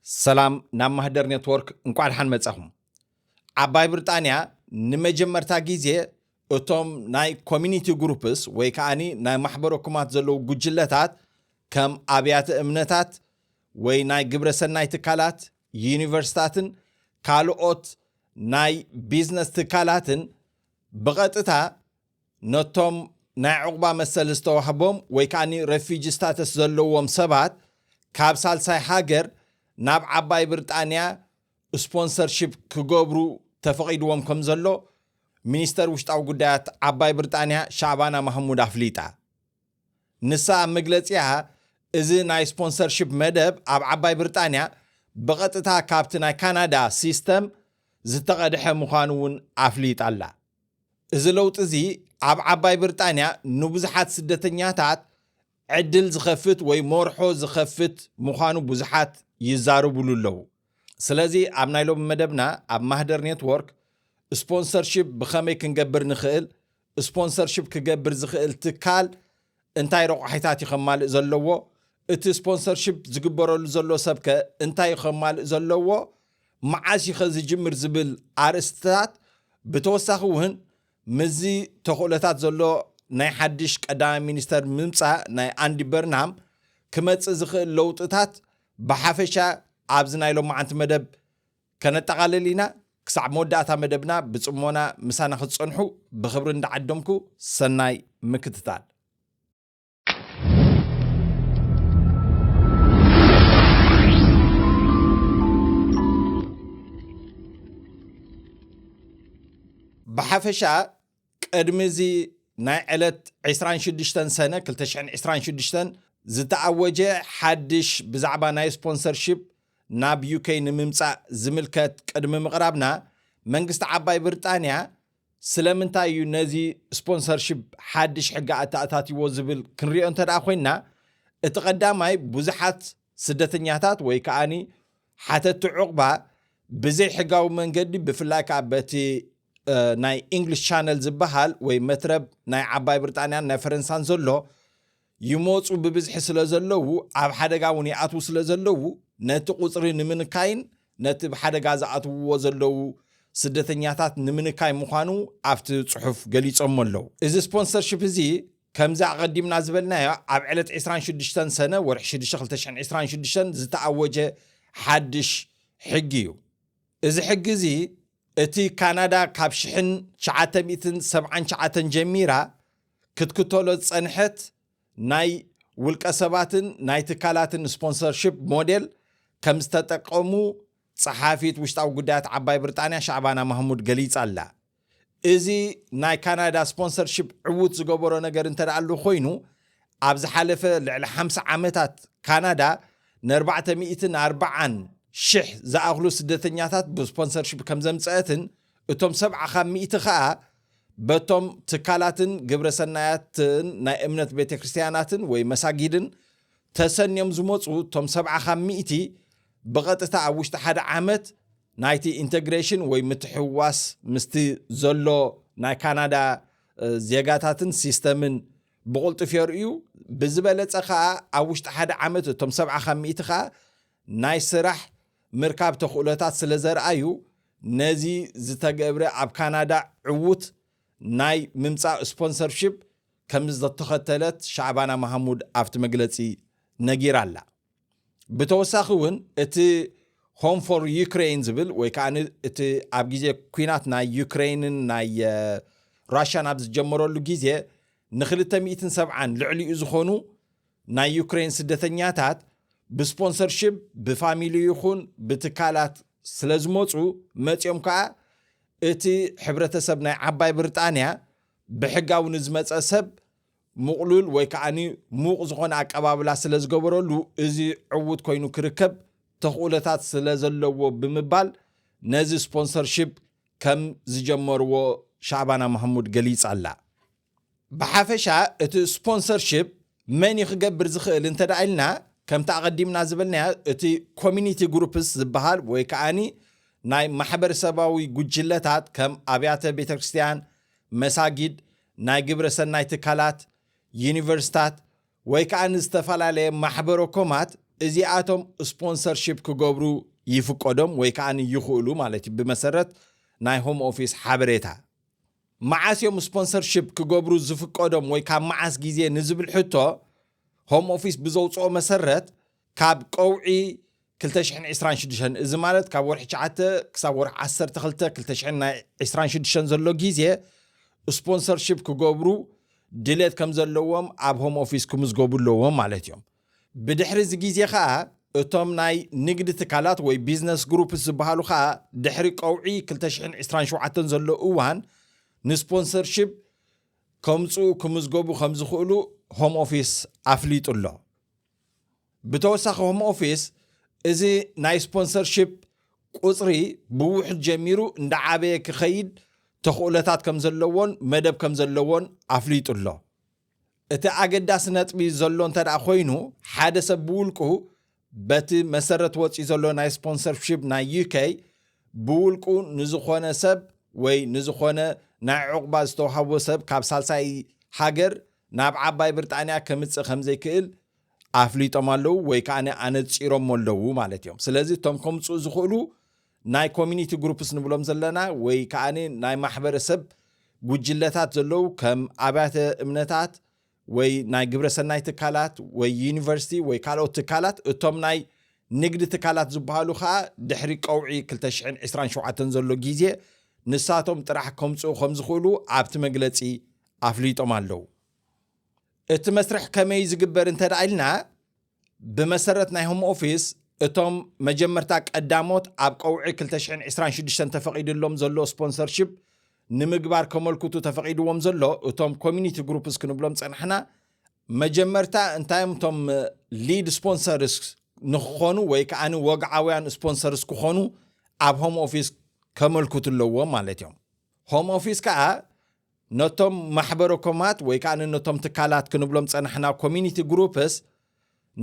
سلام نام مهدر نتورك انقعد حن متصاهم عباي بريطانيا نمجمرتا غيزي اتوم ناي كوميونيتي جروبس ወይ ከአኒ ናይ ማሕበረ ኩማት ዘለው ጉጅለታት ከም አብያተ እምነታት ወይ ናይ ግብረሰናይ ትካላት ዩኒቨርሲታትን ካልኦት ናይ ቢዝነስ ትካላትን በቀጥታ ነቶም ናይ ዕቁባ መሰል ዝተዋህቦም ወይ ከአኒ ሬፊጂ ስታተስ ዘለዎም ሰባት ካብ ሳልሳይ ሃገር ናብ ዓባይ ብሪጣንያ ስፖንሰርሺፕ ክገብሩ ተፈቂድዎም ከም ዘሎ ሚኒስተር ውሽጣዊ ጉዳያት ዓባይ ብሪጣንያ ሻዕባና ማህሙድ አፍሊጣ ንሳ መግለጽያ እዚ ናይ ስፖንሰርሺፕ መደብ ኣብ ዓባይ ብሪጣንያ በቀጥታ ካብቲ ናይ ካናዳ ሲስተም ዝተቀድሐ ምዃኑውን አፍሊጣላ እዚ ለውጥ እዚ ኣብ ዓባይ ብሪጣንያ ንብዙሓት ስደተኛታት ዕድል ዝኸፍት ወይ ሞርሖ ዝኸፍት ምዃኑ ብዙሓት ይዛረቡሉ ኣለዉ ስለዚ ኣብ ናይሎም መደብና ኣብ ማህደር ኔትወርክ ስፖንሰርሺፕ ብኸመይ ክንገብር ንኽእል ስፖንሰርሺፕ ክገብር ዝኽእል ትካል እንታይ ረቑሒታት ይኸማልእ ዘለዎ እቲ ስፖንሰርሺፕ ዝግበረሉ ዘሎ ሰብከ እንታይ ይኸማልእ ዘለዎ መዓስ ይኸ ዝጅምር ዝብል ኣርእስትታት ብተወሳኺ እውን ምዚ ተኽእሎታት ዘሎ ናይ ሓድሽ ቀዳማይ ሚኒስተር ምምፃእ ናይ ኣንዲ በርናም ክመፅእ ዝኽእል ለውጥታት ብሓፈሻ ኣብዚ ናይ ሎማዓንቲ መደብ ከነጠቓልል ኢና ክሳብ መወዳእታ መደብና ብፅሞና ምሳና ክትፀንሑ ብኽብሪ እንዳዓደምኩ ሰናይ ምክትታል ብሓፈሻ ቅድሚ እዚ ናይ ዕለት 26 ሰነ 2026 ዝተኣወጀ ሓድሽ ብዛዕባ ናይ ስፖንሰርሺፕ ናብ ዩኬ ንምምፃእ ዝምልከት ቅድሚ ምቕራብና መንግስቲ ዓባይ ብሪጣንያ ስለምንታይ እዩ ነዚ ስፖንሰርሺፕ ሓድሽ ሕጊ ኣተኣታትይዎ ዝብል ክንሪኦ እንተደኣ ኮይና እቲ ቀዳማይ ብዙሓት ስደተኛታት ወይ ከዓኒ ሓተቲ ዕቁባ ብዘይ ሕጋዊ መንገዲ ብፍላይ ከዓ በቲ ናይ እንግሊሽ ቻነል ዝበሃል ወይ መትረብ ናይ ዓባይ ብሪጣንያን ናይ ፈረንሳን ዘሎ ይሞፁ ብብዝሒ ስለ ዘለዉ ኣብ ሓደጋ እውን ይኣትዉ ስለ ዘለዉ ነቲ ቁፅሪ ንምንካይን ነቲ ብሓደጋ ዝኣትውዎ ዘለዉ ስደተኛታት ንምንካይ ምዃኑ ኣብቲ ፅሑፍ ገሊፆም ኣለዉ እዚ ስፖንሰርሺፕ እዚ ከምዚ ኣቐዲምና ዝበልናዮ ኣብ ዕለት 26 ሰነ ወርሒ 6 2026 ዝተኣወጀ ሓድሽ ሕጊ እዩ እዚ ሕጊ እዚ እቲ ካናዳ ካብ 1979 ጀሚራ ክትክተሎ ፀንሐት ናይ ውልቀ ሰባትን ናይ ትካላትን ስፖንሰርሺፕ ሞዴል ከም ዝተጠቀሙ ፀሓፊት ውሽጣዊ ጉዳያት ዓባይ ብሪጣንያ ሻዕባና ማህሙድ ገሊፃ ኣላ እዚ ናይ ካናዳ ስፖንሰርሺፕ ዕውት ዝገበሮ ነገር እንተደኣሉ ኮይኑ ኣብ ዝሓለፈ ልዕሊ 50 ዓመታት ካናዳ ን440 ሽሕ ዝኣኽሉ ስደተኛታት ብስፖንሰርሺፕ ከም ዘምፅአትን እቶም 70% ከዓ በቶም ትካላትን ግብረሰናያትን ናይ እምነት ቤተክርስትያናትን ወይ መሳጊድን ተሰንዮም ዝመፁ እቶም 70% ብቐጥታ ኣብ ውሽጢ ሓደ ዓመት ናይቲ ኢንተግሬሽን ወይ ምትሕዋስ ምስቲ ዘሎ ናይ ካናዳ ዜጋታትን ሲስተምን ብቁልጡፍ የርእዩ ብዝበለፀ ከዓ ኣብ ውሽጢ ሓደ ዓመት እቶም 70% ከዓ ናይ ስራሕ ምርካብ ተኽእሎታት ስለ ዘርአዩ ነዚ ዝተገብረ ኣብ ካናዳ ዕውት ናይ ምምፃእ ስፖንሰርሺፕ ከም ዝተተኸተለት ሻዕባና ማህሙድ ኣብቲ መግለፂ ነጊራ ኣላ ብተወሳኺ እውን እቲ ሆም ፎር ዩክሬን ዝብል ወይ ከዓ እቲ ኣብ ግዜ ኩናት ናይ ዩክሬንን ናይ ራሽያን ኣብ ዝጀመረሉ ግዜ ን270 ልዕሊኡ ዝኾኑ ናይ ዩክሬን ስደተኛታት ብስፖንሰርሺፕ ብፋሚሊ ይኹን ብትካላት ስለ ዝመፁ መፂኦም ከዓ እቲ ሕብረተሰብ ናይ ዓባይ ብሪጣንያ ብሕጋዊ ንዝመፀ ሰብ ምቕሉል ወይ ከዓኒ ሙቕ ዝኾነ ኣቀባብላ ስለ ዝገበረሉ እዚ ዕውት ኮይኑ ክርከብ ተኽእሎታት ስለ ዘለዎ ብምባል ነዚ ስፖንሰርሺፕ ከም ዝጀመርዎ ሻዕባና ማህሙድ ገሊፃ ኣላ ብሓፈሻ እቲ ስፖንሰርሺፕ መን ይክገብር ዝኽእል እንተደኣ ኢልና ከምቲ ኣቐዲምና ዝበልናዮ እቲ ኮሚኒቲ ግሩፕስ ዝበሃል ወይ ከዓኒ ናይ ማሕበረሰባዊ ጉጅለታት ከም ኣብያተ ቤተክርስትያን መሳጊድ ናይ ግብረሰናይ ትካላት ዩኒቨርሲታት ወይ ከዓ ንዝተፈላለየ ማሕበረ ኮማት እዚኣቶም ስፖንሰርሺፕ ክገብሩ ይፍቀዶም ወይ ከዓኒ ይኽእሉ ማለት እዩ ብመሰረት ናይ ሆም ኦፊስ ሓበሬታ መዓስዮም ስፖንሰርሺፕ ክገብሩ ዝፍቀዶም ወይ ካብ መዓስ ግዜ ንዝብል ሕቶ ሆም ኦፊስ ብዘውፅኦ መሰረት ካብ ቀውዒ 2026 እዚ ማለት ካብ ወርሒ 9 ክሳብ ወርሒ 12 2026 ዘሎ ግዜ ስፖንሰርሺፕ ክገብሩ ድሌት ከም ዘለዎም ኣብ ሆም ኦፊስ ክምዝገቡ ኣለዎም ማለት እዮም ብድሕሪ እዚ ግዜ ከዓ እቶም ናይ ንግዲ ትካላት ወይ ቢዝነስ ግሩፕስ ዝበሃሉ ከዓ ድሕሪ ቀውዒ 2027 ዘሎ እዋን ንስፖንሰርሺፕ ከምፁ ክምዝገቡ ከም ዝኽእሉ ሆም ኦፊስ ኣፍሊጡ ኣሎ ብተወሳኺ ሆም ኦፊስ እዚ ናይ ስፖንሰርሺፕ ቁፅሪ ብውሕድ ጀሚሩ እንዳዓበየ ክኸይድ ተኽእሎታት ከም ዘለዎን መደብ ከም ዘለዎን ኣፍሊጡ ኣሎ እቲ ኣገዳሲ ነጥቢ ዘሎ እንተደኣ ኮይኑ ሓደ ሰብ ብውልቁ በቲ መሰረት ወፂ ዘሎ ናይ ስፖንሰርሺፕ ናይ ዩኬ ብውልቁ ንዝኾነ ሰብ ወይ ንዝኾነ ናይ ዕቁባ ዝተዋሃቦ ሰብ ካብ ሳልሳይ ሃገር ናብ ዓባይ ብሪጣንያ ከምፅእ ከም ዘይክእል ኣፍሊጦም ኣለዉ ወይ ከዓነ ኣነፂሮም ኣለዉ ማለት እዮም ስለዚ እቶም ከምፅኡ ዝኽእሉ ናይ ኮሚኒቲ ግሩፕስ ንብሎም ዘለና ወይ ከዓነ ናይ ማሕበረሰብ ጉጅለታት ዘለዉ ከም ኣብያተ እምነታት ወይ ናይ ግብረሰናይ ትካላት ወይ ዩኒቨርሲቲ ወይ ካልኦት ትካላት እቶም ናይ ንግዲ ትካላት ዝበሃሉ ከዓ ድሕሪ ቀውዒ 2027 ዘሎ ግዜ ንሳቶም ጥራሕ ከምፅኡ ከም ዝኽእሉ ኣብቲ መግለፂ ኣፍሊጦም ኣለዉ እቲ መስርሕ ከመይ ዝግበር እንተደኣ ኢልና ብመሰረት ናይ ሆም ኦፊስ እቶም መጀመርታ ቀዳሞት ኣብ ቀውዒ 2026 ተፈቂድሎም ዘሎ ስፖንሰርሺፕ ንምግባር ከመልክቱ ተፈቂድዎም ዘሎ እቶም ኮሚኒቲ ግሩፕስ ክንብሎም ፀንሕና መጀመርታ እንታይም እቶም ሊድ ስፖንሰርስ ንክኾኑ ወይ ከዓኒ ወግዓውያን ስፖንሰርስ ክኾኑ ኣብ ሆም ኦፊስ ከመልክቱ ኣለዎም ማለት እዮም ሆም ኦፊስ ከዓ ነቶም ማሕበረኮማት ወይ ከዓኒ ነቶም ትካላት ክንብሎም ፀንሕና ኮሚኒቲ ግሩፕስ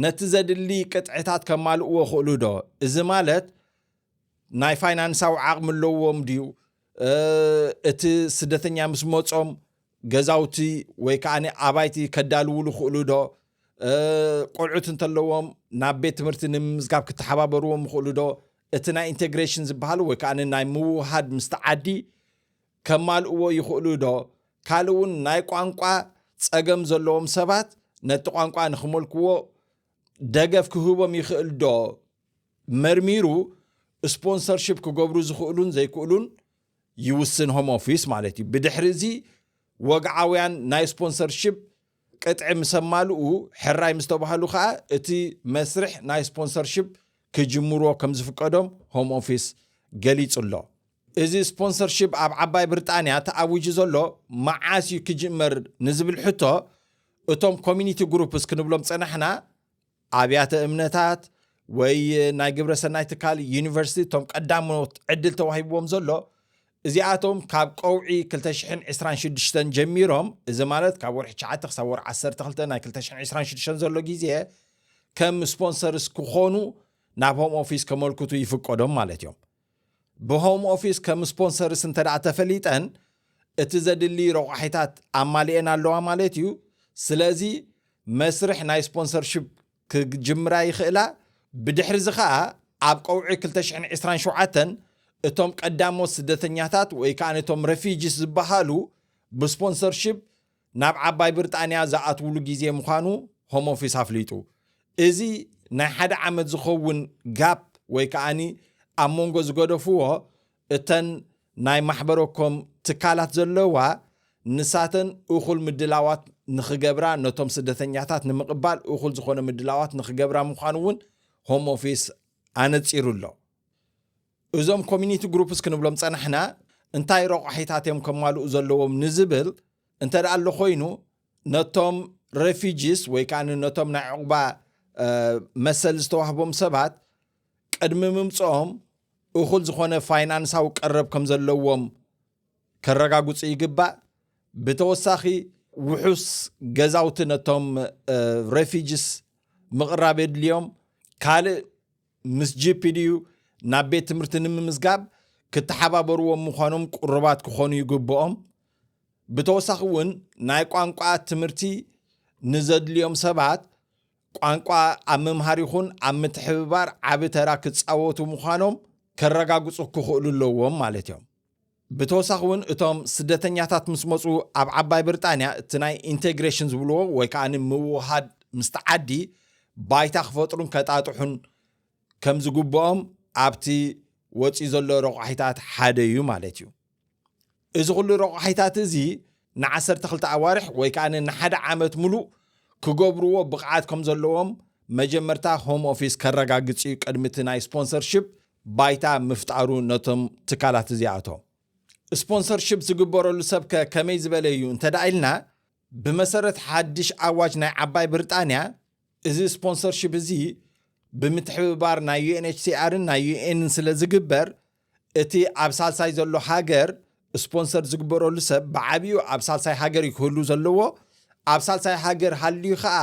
ነቲ ዘድሊ ቅጥዕታት ከማልእዎ ክእሉ ዶ እዚ ማለት ናይ ፋይናንሳዊ ዓቕሚ ኣለዎም ድዩ እቲ ስደተኛ ምስ መጾም ገዛውቲ ወይ ከዓኒ ኣባይቲ ከዳልውሉ ክእሉ ዶ ቆልዑት እንተለዎም ናብ ቤት ትምህርቲ ንምዝጋብ ክትሓባበርዎም ክእሉ ዶ እቲ ናይ ኢንቴግሬሽን ዝበሃል ወይ ከዓኒ ናይ ምውሃድ ምስቲ ዓዲ ከማልእዎ ይኽእሉ ዶ ካልእ እውን ናይ ቋንቋ ፀገም ዘለዎም ሰባት ነቲ ቋንቋ ንኽመልክዎ ደገፍ ክህቦም ይኽእል ዶ መርሚሩ ስፖንሰርሺፕ ክገብሩ ዝኽእሉን ዘይክእሉን ይውስን ሆም ኦፊስ ማለት እዩ ብድሕሪ እዚ ወግዓውያን ናይ ስፖንሰርሺፕ ቅጥዒ ምሰማልኡ ሕራይ ምስ ተባሃሉ ከዓ እቲ መስርሕ ናይ ስፖንሰርሺፕ ክጅምርዎ ከም ዝፍቀዶም ሆም ኦፊስ ገሊጹ ኣሎ እዚ ስፖንሰርሺፕ ኣብ ዓባይ ብሪጣንያ ተኣውጁ ዘሎ መዓስ እዩ ክጅመር ንዝብል ሕቶ እቶም ኮሚኒቲ ግሩፕስ ክንብሎም ፀናሕና ኣብያተ እምነታት ወይ ናይ ግብረሰናይ ትካል ዩኒቨርሲቲ እቶም ቀዳሞት ዕድል ተዋሂብዎም ዘሎ እዚኣቶም ካብ ቀውዒ 2026 ጀሚሮም እዚ ማለት ካብ ወርሒ 9 ክሳብ ወርሒ 12 ናይ 2026 ዘሎ ግዜ ከም ስፖንሰርስ ክኾኑ ናብ ሆም ኦፊስ ከመልክቱ ይፍቀዶም ማለት እዮም ብሆም ኦፊስ ከም ስፖንሰርስ እንተደኣ ተፈሊጠን እቲ ዘድሊ ረቑሒታት ኣማሊአን ኣለዋ ማለት እዩ ስለዚ መስርሕ ናይ ስፖንሰርሺፕ ክጅምራ ይኽእላ ብድሕሪ እዚ ከዓ ኣብ ቀውዒ 2027 እቶም ቀዳሞት ስደተኛታት ወይ ከዓ እቶም ሬፊጂስ ዝበሃሉ ብስፖንሰርሺፕ ናብ ዓባይ ብሪጣንያ ዝኣትውሉ ግዜ ምዃኑ ሆም ኦፊስ ኣፍሊጡ እዚ ናይ ሓደ ዓመት ዝኸውን ጋፕ ወይ ከዓኒ ኣብ መንጎ ዝገደፍዎ እተን ናይ ማሕበረኮም ትካላት ዘለዋ ንሳተን እኹል ምድላዋት ንኽገብራ ነቶም ስደተኛታት ንምቕባል እኹል ዝኾነ ምድላዋት ንኽገብራ ምዃኑ እውን ሆም ኦፊስ ኣነፂሩ ኣሎ እዞም ኮሚኒቲ ግሩፕስ ክንብሎም ፀናሕና እንታይ ረቑሒታት እዮም ከማልኡ ዘለዎም ንዝብል እንተደኣ ኣሎ ኮይኑ ነቶም ሬፊጂስ ወይ ከዓ ነቶም ናይ ዕቁባ መሰል ዝተዋህቦም ሰባት ቅድሚ ምምፅኦም እኹል ዝኾነ ፋይናንሳዊ ቀረብ ከም ዘለዎም ከረጋግፁ ይግባእ ብተወሳኺ ውሑስ ገዛውቲ ነቶም ሬፊጂስ ምቕራብ የድልዮም ካልእ ምስ ጂፒድዩ ናብ ቤት ትምህርቲ ንምምዝጋብ ክትሓባበርዎም ምዃኖም ቁርባት ክኾኑ ይግብኦም ብተወሳኺ እውን ናይ ቋንቋ ትምህርቲ ንዘድልዮም ሰባት ቋንቋ ኣብ ምምሃር ይኹን ኣብ ምትሕብባር ዓብ ተራ ክጻወቱ ምዃኖም ከረጋግጹ ክኽእሉ ኣለዎም ማለት እዮም። ብተወሳኺ እውን እቶም ስደተኛታት ምስ መፁ ኣብ ዓባይ ብሪጣንያ እቲ ናይ ኢንቴግሬሽን ዝብልዎ ወይ ከዓ ምውሃድ ምስቲ ዓዲ ባይታ ክፈጥሩን ከጣጥሑን ከም ዝግብኦም ኣብቲ ወፂ ዘሎ ረቑሒታት ሓደ እዩ ማለት እዩ። እዚ ኩሉ ረቑሒታት እዚ ን12 ኣዋርሕ ወይ ከዓ ንሓደ ዓመት ሙሉእ ክገብርዎ ብቕዓት ከም ዘለዎም መጀመርታ ሆም ኦፊስ ከረጋግጽ እዩ ቅድሚ እቲ ናይ ስፖንሰርሺፕ ባይታ ምፍጣሩ ነቶም ትካላት እዚኣቶም። ስፖንሰርሺፕ ዝግበረሉ ሰብ ከመይ ዝበለ እዩ እንተዳኢልና ብመሰረት ሓድሽ ኣዋጅ ናይ ዓባይ ብሪጣንያ እዚ ስፖንሰርሺፕ እዚ ብምትሕብባር ናይ UNHCRን ናይ UN ስለ ዝግበር እቲ ኣብ ሳልሳይ ዘሎ ሃገር ስፖንሰር ዝግበረሉ ሰብ ብዓብዩ ኣብ ሳልሳይ ሃገር ይክህሉ ዘለዎ ኣብ ሳልሳይ ሃገር ሃልዩ ከዓ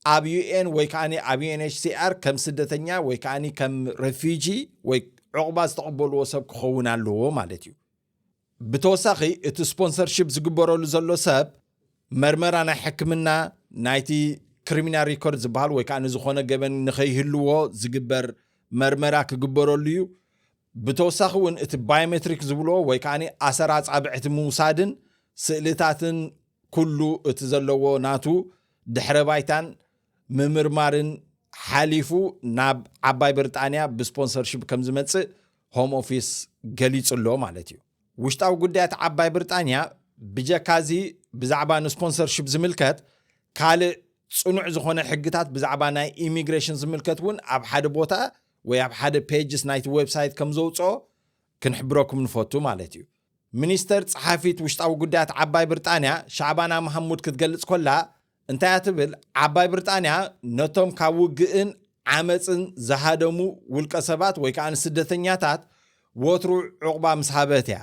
ኣብ UN ወይ ከዓ ኣብ UNHCR ከም ስደተኛ ወይ ከዓ ከም ሬፊጂ ወይ ዕቑባ ዝተቐበልዎ ሰብ ክኸውን ኣለዎ ማለት እዩ። ብተወሳኺ እቲ ስፖንሰርሺፕ ዝግበረሉ ዘሎ ሰብ መርመራ ናይ ሕክምና ናይቲ ክሪሚናል ሪኮርድ ዝበሃል ወይ ከዓ ዝኾነ ገበን ንኸይህልዎ ዝግበር መርመራ ክግበረሉ እዩ። ብተወሳኺ እውን እቲ ባዮሜትሪክ ዝብልዎ ወይ ከዓ ኣሰራ ጻብዕቲ ምውሳድን ስእልታትን ኩሉ እቲ ዘለዎ ናቱ ድሕረ ባይታን ምምርማርን ሓሊፉ ናብ ዓባይ ብሪጣንያ ብስፖንሰርሺፕ ከም ዝመጽእ ሆም ኦፊስ ገሊጹሎ ማለት እዩ። ውሽጣዊ ጉዳያት ዓባይ ብሪጣንያ ብጀካዚ ብዛዕባ ንስፖንሰርሺፕ ዝምልከት ካልእ ጽኑዕ ዝኾነ ሕግታት ብዛዕባ ናይ ኢሚግሬሽን ዝምልከት እውን ኣብ ሓደ ቦታ ወይ ኣብ ሓደ ፔጅስ ናይቲ ዌብሳይት ከም ዘውፅኦ ክንሕብረኩም ንፈቱ ማለት እዩ። ሚኒስተር ጸሓፊት ውሽጣዊ ጉዳያት ዓባይ ብሪጣንያ ሻዕባና መሐሙድ ክትገልጽ ኮላ እንታይ እትብል ዓባይ ብሪጣንያ ነቶም ካብ ውግእን ዓመፅን ዝሃደሙ ውልቀ ሰባት ወይ ከዓ ስደተኛታት ወትሩ ዕቑባ ምስ ሃበት እያ።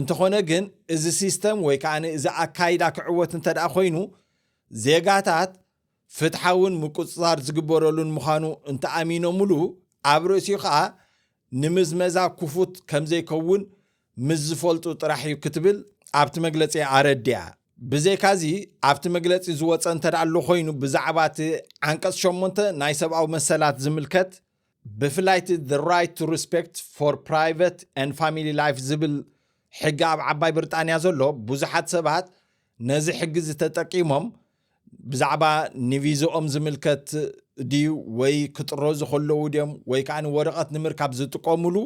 እንተኾነ ግን እዚ ሲስተም ወይ ከዓ እዚ ኣካይዳ ክዕወት እንተደኣ ኮይኑ ዜጋታት ፍትሓውን ምቁፅጻር ዝግበረሉን ምዃኑ እንተኣሚኖምሉ ኣብ ርእሲኡ ከዓ ንምዝመዛ ክፉት ከም ዘይከውን ምስ ዝፈልጡ ጥራሕ እዩ ክትብል ኣብቲ መግለፂ ኣረዲያ። ብዘይካዚ ኣብቲ መግለፂ ዝወፀ እንተደኣ ኣሎ ኮይኑ ብዛዕባ እቲ ዓንቀጽ 8 ናይ ሰብኣዊ መሰላት ዝምልከት ብፍላይ the right to respect for private and family life ዝብል ሕጊ ኣብ ዓባይ ብሪጣንያ ዘሎ ብዙሓት ሰባት ነዚ ሕጊ ዝተጠቂሞም ብዛዕባ ንቪዝኦም ዝምልከት ድዩ ወይ ክጥረዙ ከለዉ ድዮም ወይ ከዓ ወረቐት ንምርካብ ዝጥቀሙሉ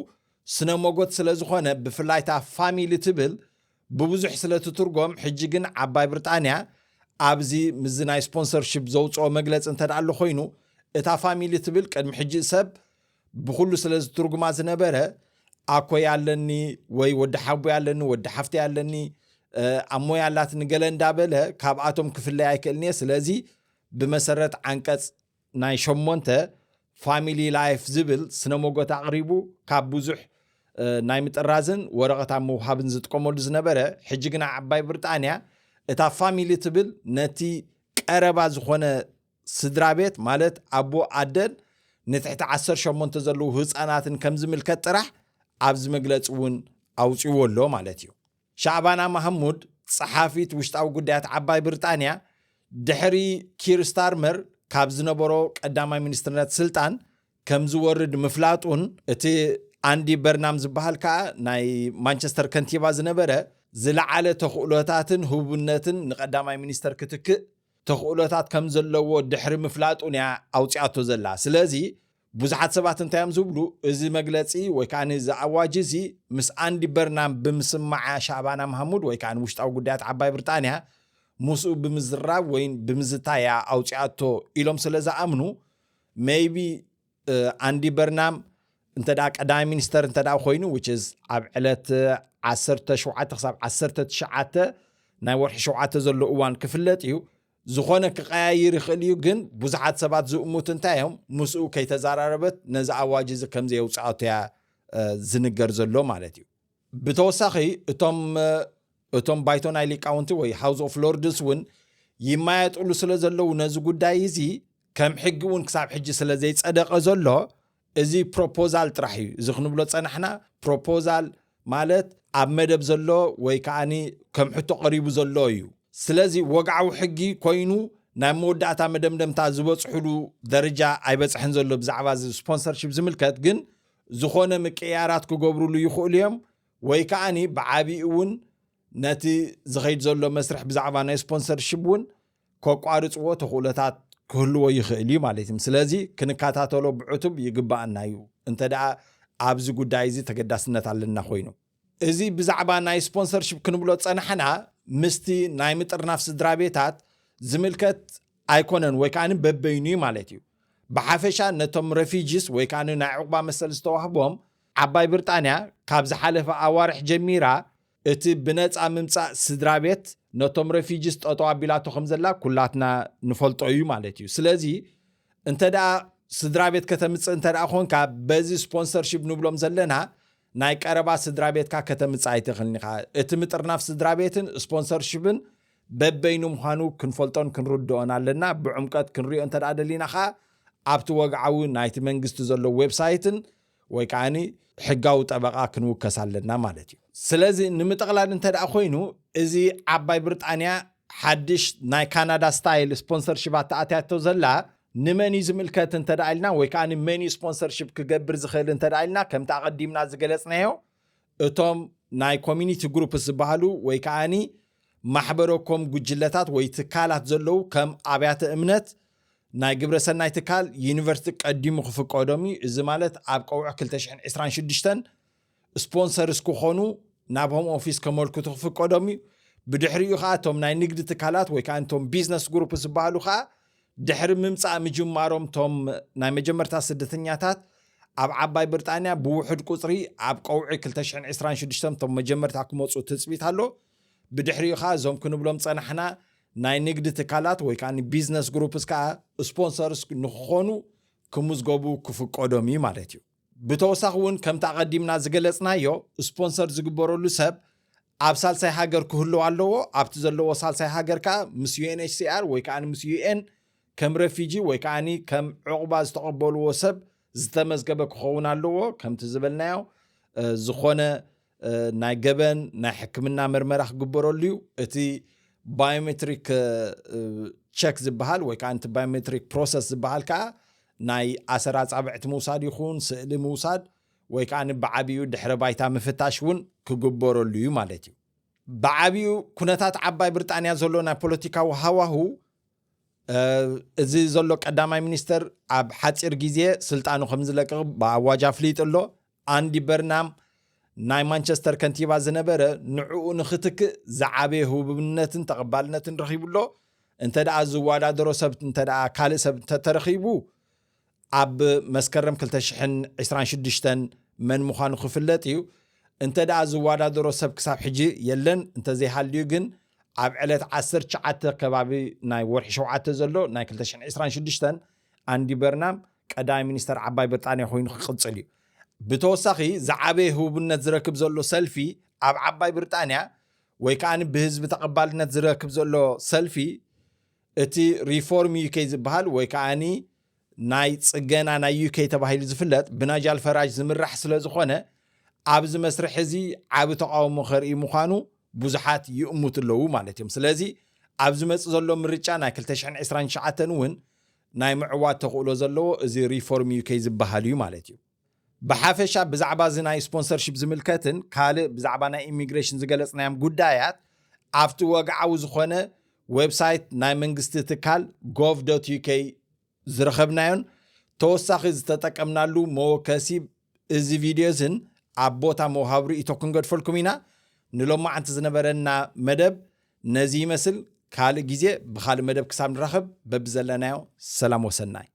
ስነ ሞጎት ስለ ዝኾነ ብፍላይታ ፋሚሊ ትብል ብብዙሕ ስለ ትትርጎም ሕጂ ግን ዓባይ ብሪጣንያ ኣብዚ ምዝ ናይ ስፖንሰርሺፕ ዘውፅኦ መግለፂ እንተደኣ ኣሎ ኮይኑ እታ ፋሚሊ ትብል ቅድሚ ሕጂ ሰብ ብኩሉ ስለ ዝትርጉማ ዝነበረ ኣኮ ያለኒ ወይ ወዲ ሓቡ ያለኒ ወዲ ሓፍቲ ያለኒ ኣሞ ያላትኒ ገለ እንዳበለ ካብኣቶም ክፍለይ ኣይክእልኒ። ስለዚ ብመሰረት ዓንቀጽ ናይ 8 ፋሚሊ ላይፍ ዝብል ስነ ሞጎት ኣቕሪቡ ካብ ብዙሕ ናይ ምጥራዝን ወረቐት ምውሃብን ዝጥቀመሉ ዝነበረ ሕጂ ግን ዓባይ ብሪጣንያ እታ ፋሚሊ ትብል ነቲ ቀረባ ዝኾነ ስድራ ቤት ማለት ኣቦ ኣደን ንትሕቲ 18 ዘለዉ ህፃናትን ከም ዝምልከት ጥራሕ ኣብዚ መግለፂ እውን ኣውፂዎ ኣሎ ማለት እዩ። ሻዕባና መሐሙድ ጸሓፊት ውሽጣዊ ጉዳያት ዓባይ ብሪጣንያ ድሕሪ ኪር ስታርመር ካብ ዝነበሮ ቀዳማይ ሚኒስትርነት ስልጣን ከም ዝወርድ ምፍላጡን እቲ ኣንዲ በርናም ዝበሃል ከዓ ናይ ማንቸስተር ከንቲባ ዝነበረ ዝለዓለ ተኽእሎታትን ህቡብነትን ንቀዳማይ ሚኒስተር ክትክእ ተኽእሎታት ከም ዘለዎ ድሕሪ ምፍላጡን እያ ኣውፂኣቶ ዘላ። ስለዚ ብዙሓት ሰባት እንታዮም ዝብሉ እዚ መግለፂ ወይ ከዓ እዚ ኣዋጅ እዚ ምስ ኣንዲ በርናም ብምስማዓ ሻዕባና መሐሙድ ወይ ከዓ ውሽጣዊ ጉዳያት ዓባይ ብሪጣንያ ምስኡ ብምዝራብ ወይ ብምዝታይ ኣውፂኣቶ ኢሎም ስለ ዝኣምኑ ሜይቢ ኣንዲ በርናም እንተዳ ቀዳማይ ሚኒስተር እንተዳ ኮይኑ which is ኣብ ዕለት 17 ክሳብ 19 ናይ ወርሒ 7 ዘሎ እዋን ክፍለጥ እዩ ዝኾነ ክቀያይር ይኽእል እዩ። ግን ብዙሓት ሰባት ዝእሙት እንታዮም ምስኡ ከይተዘራረበት ነዚ ኣዋጅ እዚ ከም ዘውፅኣቶ ያ ዝንገር ዘሎ ማለት እዩ። ብተወሳኺ እቶም ባይቶ ናይ ሊቃውንቲ ወይ ሃውስ ኦፍ ሎርድስ እውን ይማየጥሉ ስለ ዘለዉ ነዚ ጉዳይ እዚ ከም ሕጊ እውን ክሳብ ሕጂ ስለ ዘይፀደቐ ዘሎ እዚ ፕሮፖዛል ጥራሕ እዩ። እዚ ክንብሎ ፀናሕና ፕሮፖዛል ማለት ኣብ መደብ ዘሎ ወይ ከዓኒ ከም ሕቶ ቀሪቡ ዘሎ እዩ። ስለዚ ወግዓዊ ሕጊ ኮይኑ ናይ መወዳእታ መደምደምታ ዝበፅሕሉ ደረጃ ኣይበፅሕን ዘሎ ብዛዕባ ስፖንሰርሺፕ ዝምልከት ግን ዝኾነ ምቅያራት ክገብሩሉ ይኽእሉ እዮም ወይ ከዓኒ ብዓቢኡ እውን ነቲ ዝኸይድ ዘሎ መስርሕ ብዛዕባ ናይ ስፖንሰርሺፕ እውን ከቋርፅዎ ተኽእሎታት ክህልዎ ይኽእል እዩ ማለት እዩ ስለዚ ክንከታተሎ ብዕቱብ ይግባአና እዩ እንተደኣ ኣብዚ ጉዳይ እዚ ተገዳስነት ኣለና ኮይኑ እዚ ብዛዕባ ናይ ስፖንሰርሺፕ ክንብሎ ፀናሕና ምስቲ ናይ ምጥርናፍ ስድራ ቤታት ዝምልከት ኣይኮነን ወይ ከዓኒ በበይኑ ማለት እዩ ብሓፈሻ ነቶም ሬፊጂስ ወይ ከዓኒ ናይ ዕቁባ መሰል ዝተዋህቦም ዓባይ ብሪጣንያ ካብ ዝሓለፈ ኣዋርሕ ጀሚራ እቲ ብነፃ ምምፃእ ስድራ ቤት ነቶም ሬፊጂስ ጠጠው ኣቢላቶ ከም ዘላ ኩላትና ንፈልጦ እዩ ማለት እዩ ስለዚ እንተደኣ ስድራ ቤት ከተምፅእ እንተደኣ ኮንካ በዚ ስፖንሰርሺፕ ንብሎም ዘለና ናይ ቀረባ ስድራ ቤትካ ከተምፅእ ኣይትኽእልኒ ኢኻ እቲ ምጥርናፍ ስድራ ቤትን ስፖንሰርሺፕን በበይኑ ምዃኑ ክንፈልጦን ክንርድኦን ኣለና ብዕምቀት ክንሪኦ እንተደኣ ደሊና ኸ ኣብቲ ወግዓዊ ናይቲ መንግስቲ ዘሎ ዌብሳይትን ወይ ከዓኒ ሕጋዊ ጠበቓ ክንውከስ ኣለና ማለት እዩ ስለዚ ንምጥቕላል እንተደኣ ኮይኑ እዚ ዓባይ ብሪጣንያ ሓድሽ ናይ ካናዳ ስታይል ስፖንሰርሺፕ ኣተኣትያቶ ዘላ ንመን ዝምልከት እንተደኣ ኢልና ወይ ከዓኒ መን ስፖንሰርሺፕ ክገብር ዝኽእል እንተደኣ ኢልና ከምቲ ኣቐዲምና ዝገለጽናዮ እቶም ናይ ኮሚኒቲ ግሩፕስ ዝበሃሉ ወይ ከዓኒ ማሕበረኮም ጉጅለታት ወይ ትካላት ዘለዉ ከም ኣብያተ እምነት ናይ ግብረሰናይ ትካል ዩኒቨርሲቲ ቀዲሙ ክፍቀዶም እዚ ማለት ኣብ ቀውዕ 2026 ስፖንሰርስ ክኾኑ ናብ ሆም ኦፊስ ከመልክቱ ክፍቀዶም ብድሕሪኡ ከዓ እቶም ናይ ንግዲ ትካላት ወይ ከዓ እቶም ቢዝነስ ግሩፕ ዝበሃሉ ከዓ ድሕሪ ምምፃእ ምጅማሮም እቶም ናይ መጀመርታ ስደተኛታት ኣብ ዓባይ ብሪጣንያ ብውሕድ ቁፅሪ ኣብ ቀውዒ 2026 እቶም መጀመርታ ክመፁ ትፅቢት ኣሎ ብድሕሪኡ ከዓ እዞም ክንብሎም ፀናሕና ናይ ንግዲ ትካላት ወይ ከዓ ቢዝነስ ግሩፕስ ከዓ ስፖንሰርስ ንክኾኑ ክምዝገቡ ክፍቀዶም እዩ ማለት እዩ ብተወሳኺ እውን ከምቲ ኣቐዲምና ዝገለጽናዮ ስፖንሰር ዝግበረሉ ሰብ ኣብ ሳልሳይ ሃገር ክህልው ኣለዎ ኣብቲ ዘለዎ ሳልሳይ ሃገር ከዓ ምስ UNHCR ወይ ከዓ ምስ UN ከም ሬፊጂ ወይ ከዓ ከም ዕቁባ ዝተቐበልዎ ሰብ ዝተመዝገበ ክኸውን ኣለዎ ከምቲ ዝበልናዮ ዝኾነ ናይ ገበን ናይ ሕክምና ምርመራ ክግበረሉ እዩ እቲ ባዮሜትሪክ ቼክ ዝበሃል ወይ ከዓ እቲ ባዮሜትሪክ ፕሮሰስ ዝበሃል ከዓ ናይ ኣሰራፃብዕቲ ምውሳድ ይኹን ስእሊ ምውሳድ ወይ ከዓ ብዓቢኡ ድሕረ ባይታ ምፍታሽ እውን ክግበረሉ እዩ ማለት እዩ ብዓቢኡ ኩነታት ዓባይ ብሪጣንያ ዘሎ ናይ ፖለቲካዊ ሃዋሁ እዚ ዘሎ ቀዳማይ ሚኒስተር ኣብ ሓፂር ግዜ ስልጣኑ ከም ዝለቅቕ ብኣዋጅ ኣፍሊጡ ኣሎ ኣንዲ በርናም ናይ ማንቸስተር ከንቲባ ዝነበረ ንዕኡ ንኽትክእ ዝዓበየ ህቡብነትን ተቐባልነትን ረኺቡሎ እንተደኣ ዝወዳደሮ ሰብ እንተደኣ ካልእ ሰብ ተረኺቡ ኣብ መስከረም 2026 መን ምዃኑ ክፍለጥ እዩ እንተደኣ ዝወዳደሮ ሰብ ክሳብ ሕጂ የለን እንተዘይሃልዩ ግን ኣብ ዕለት 19 ከባቢ ናይ ወርሒ 7 ዘሎ ናይ 2026 ኣንዲ በርናም ቀዳማይ ሚኒስተር ዓባይ ብሪጣንያ ኮይኑ ክቕፅል እዩ ብተወሳኺ ዝዓበየ ህቡብነት ዝረክብ ዘሎ ሰልፊ ኣብ ዓባይ ብሪጣንያ ወይ ከዓ ብህዝቢ ተቐባልነት ዝረክብ ዘሎ ሰልፊ እቲ ሪፎርም UK ዝበሃል ወይ ከዓ ናይ ጽገና ናይ UK ተባሂሉ ዝፍለጥ ብናጃል ፈራጅ ዝምራሕ ስለ ዝኾነ ኣብዚ መስርሕ እዚ ዓብ ተቃውሞ ኸርኢ ምዃኑ ብዙሓት ይእሙት ኣለዉ ማለት እዮም ስለዚ ኣብዚ መጽእ ዘሎ ምርጫ ናይ 2029 እውን ናይ ምዕዋት ተኽእሎ ዘለዎ እዚ ሪፎርም UK ዝበሃል እዩ ማለት እዩ ብሓፈሻ ብዛዕባ እዚ ናይ ስፖንሰርሺፕ ዝምልከትን ካልእ ብዛዕባ ናይ ኢሚግሬሽን ዝገለጽናዮም ጉዳያት ኣብቲ ወግዓዊ ዝኾነ ዌብሳይት ናይ መንግስቲ ትካል gov.uk ዝረኸብናዮን ተወሳኺ ዝተጠቀምናሉ መወከሲ እዚ ቪድዮዝን ኣብ ቦታ መውሃብ ርእይቶ ክንገድፈልኩም ኢና ንሎማዓንቲ ዝነበረና መደብ ነዚ ይመስል ካልእ ግዜ ብካልእ መደብ ክሳብ ንራኸብ በብዘለናዮ ሰላም ወሰናይ